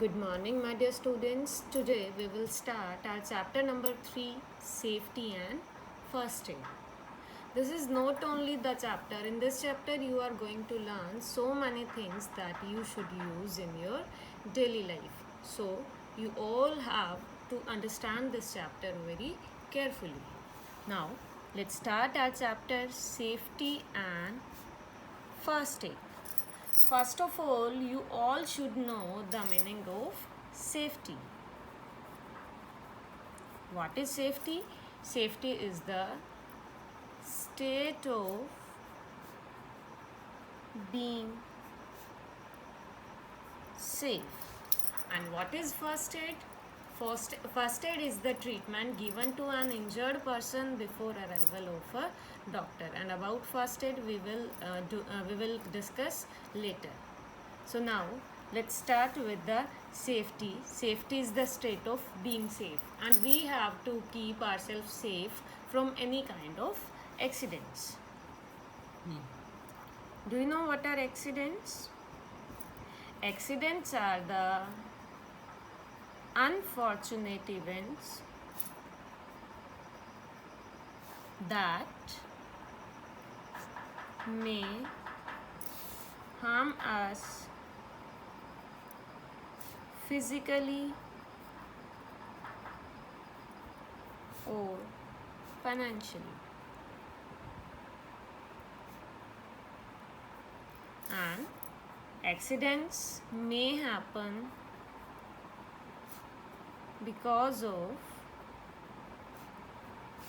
Good morning, my dear students. Today we will start our chapter number 3, Safety and First Aid. This is not only the chapter. In this chapter, you are going to learn so many things that you should use in your daily life. So, you all have to understand this chapter very carefully. Now, let's start our chapter Safety and First Aid. First of all, you all should know the meaning of safety. What is safety? Safety is the state of being safe. And what is first aid? First aid is the treatment given to an injured person before arrival of a doctor. And about first aid we will discuss later. So now let's start with the safety. Safety is the state of being safe, and we have to keep ourselves safe from any kind of accidents. Do you know what are accidents? Accidents are the unfortunate events that may harm us physically or financially. And accidents may happen because of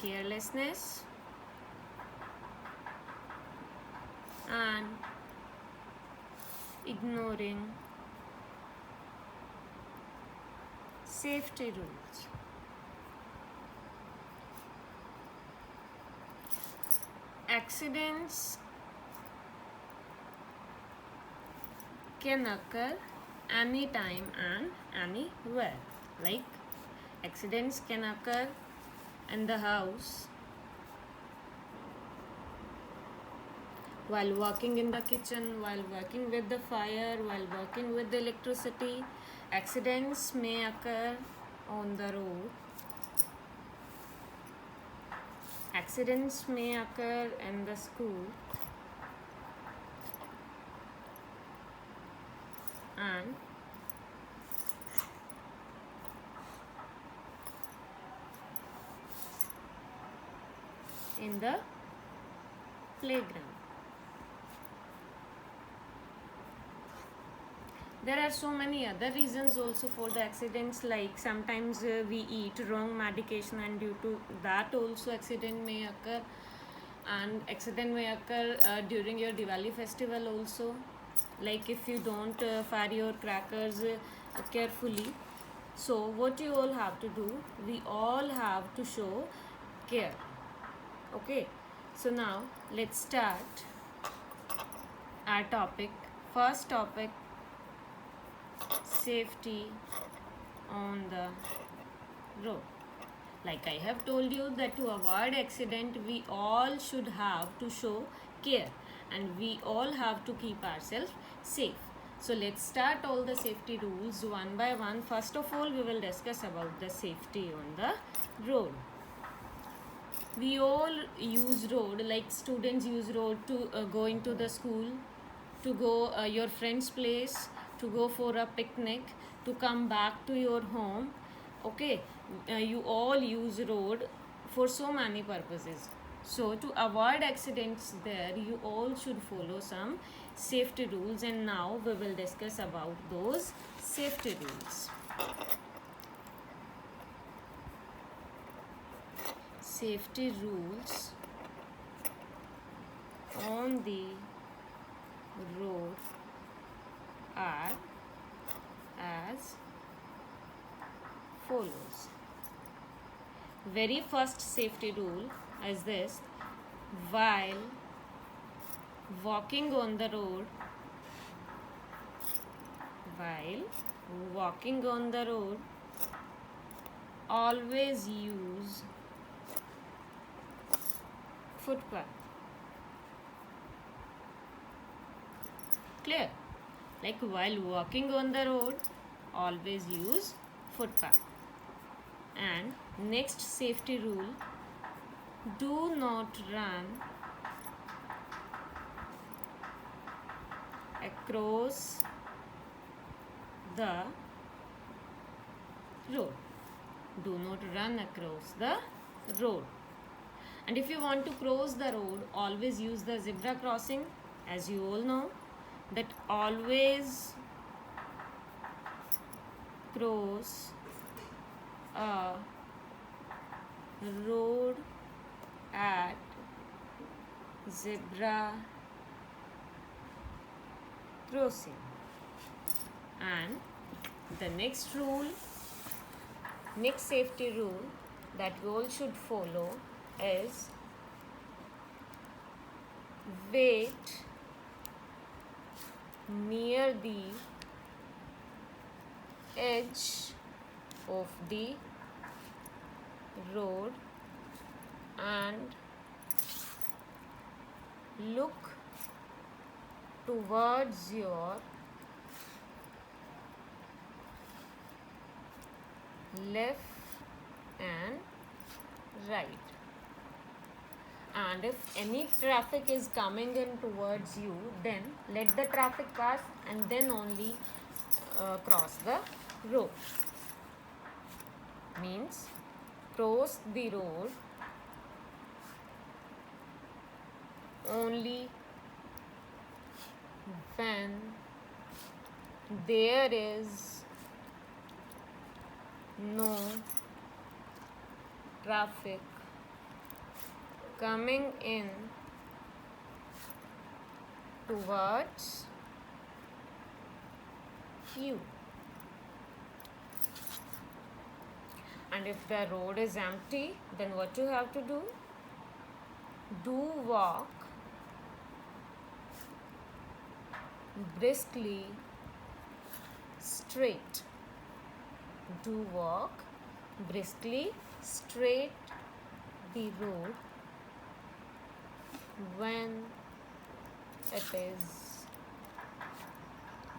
carelessness and ignoring safety rules. Accidents can occur anytime and anywhere. Like accidents can occur in the house, while working in the kitchen, while working with the fire, while working with the electricity. Accidents may occur on the road. Accidents may occur in the school, and in the playground. There are so many other reasons also for the accidents, like sometimes we eat wrong medication, and due to that also accident may occur. And accident may occur during your Diwali festival also, like if you don't fire your crackers carefully. So what you all have to do, we all have to show care. Okay, so now let's start our topic. First topic, safety on the road. Like I have told you that to avoid accident, we all should have to show care, and we all have to keep ourselves safe. So let's start all the safety rules one by one. First of all, we will discuss about the safety on the road. We all use road, like students use road to go into the school, to go your friend's place, to go for a picnic, to come back to your home. Okay, you all use road for so many purposes. So to avoid accidents there, you all should follow some safety rules, and now we will discuss about those safety rules. Safety rules on the road are as follows. Very first safety rule is this: while walking on the road, always use footpath. Clear? Like while walking on the road, always use footpath. And next safety rule, do not run across the road. Do not run across the road. And if you want to cross the road, always use the zebra crossing. As you all know, that always cross a road at zebra crossing. And the next safety rule that we all should follow is wait near the edge of the road and look towards your left and right. And if any traffic is coming in towards you, then let the traffic pass and then only cross the road. Means cross the road only when there is no traffic coming in towards you. And if the road is empty, then what you have to do? Do walk briskly straight. Do walk briskly straight the road when it is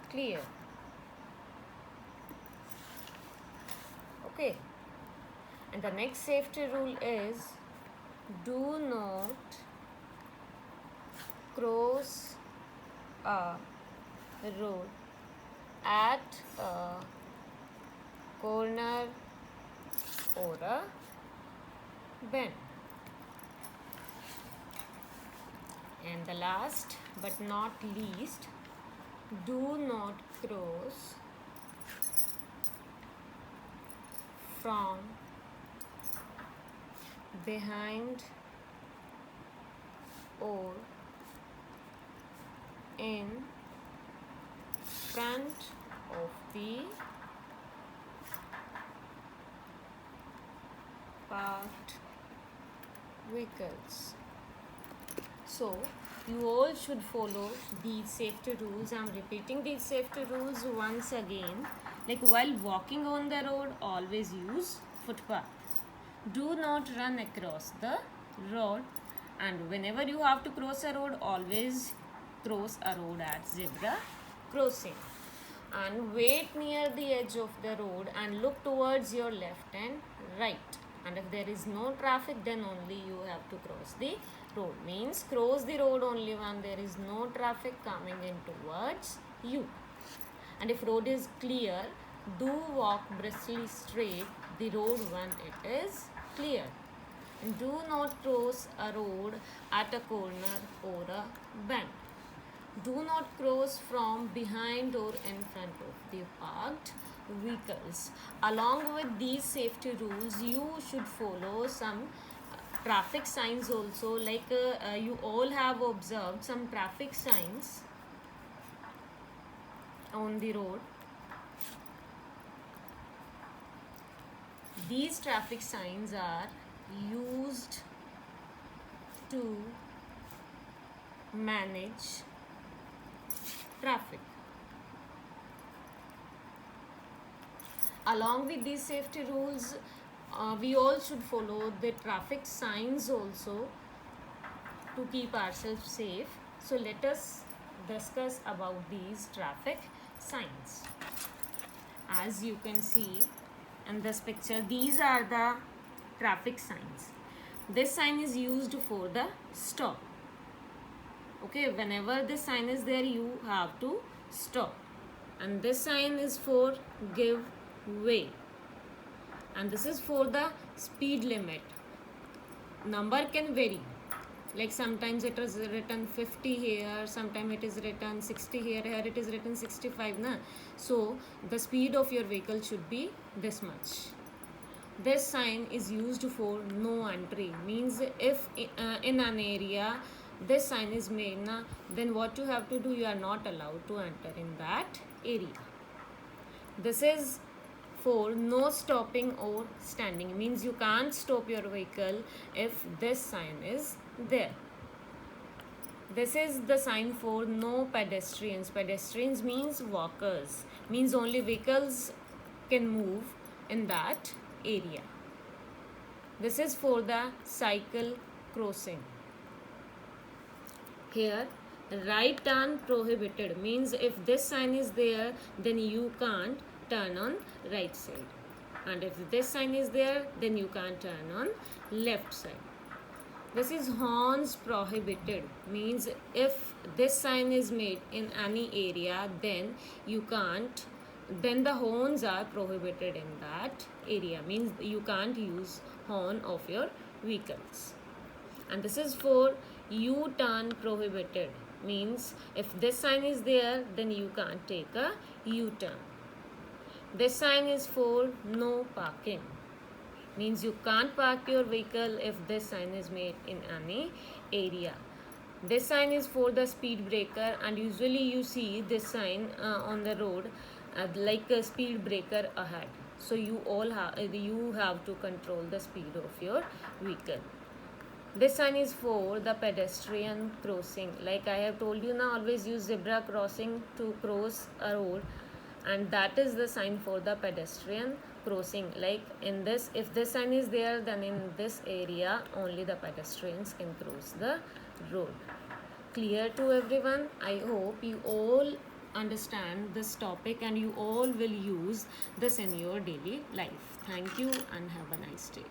clear. Okay. And the next safety rule is do not cross a road at a corner or a bend. And the last but not least, do not cross from behind or in front of the parked vehicles. So you all should follow these safety rules. I'm repeating these safety rules once again. Like while walking on the road, always use footpath. Do not run across the road, and whenever you have to cross a road, always cross a road at zebra crossing. And wait near the edge of the road and look towards your left and right. And if there is no traffic, then only you have to cross the road. Means cross the road only when there is no traffic coming in towards you. And if road is clear, do walk briskly straight the road when it is clear. And do not cross a road at a corner or a bend. Do not cross from behind or in front of the parked vehicles. Along with these safety rules, you should follow some traffic signs also. Like you all have observed some traffic signs on the road. These traffic signs are used to manage traffic. Along with these safety rules, we all should follow the traffic signs also to keep ourselves safe. So let us discuss about these traffic signs. as you can see in this picture, these are the traffic signs. This sign is used for the stop. Okay, whenever this sign is there, you have to stop. And this sign is for give way. And this is for the speed limit. Number can vary. Like sometimes it is written 50 here, sometimes it is written 60 here, here it is written 65 na. So the speed of your vehicle should be this much. This sign is used for no entry, means if in an area this sign is made na, then what you have to do, you are not allowed to enter in that area. This is for no stopping or standing, means you can't stop your vehicle if this sign is there. This is the sign for no pedestrians. Pedestrians means walkers, means only vehicles can move in that area. This is for the cycle crossing. Here, right turn prohibited, means if this sign is there, then you can't turn on right side, and if this sign is there, then you can't turn on left side. This is horns prohibited, means if this sign is made in any area, then you can't, then the horns are prohibited in that area, means you can't use horn of your vehicles. And this is for U-turn prohibited, means if this sign is there, then you can't take a U-turn. This sign is for no parking, means you can't park your vehicle if this sign is made in any area. This sign is for the speed breaker, and usually you see this sign on the road like a speed breaker ahead. So you have to control the speed of your vehicle. This sign is for the pedestrian crossing. Like I have told you now, always use zebra crossing to cross a road, and that is the sign for the pedestrian crossing. Like in this, if this sign is there, then in this area only the pedestrians can cross the road. Clear to everyone? I hope you all understand this topic and you all will use this in your daily life. Thank you and have a nice day.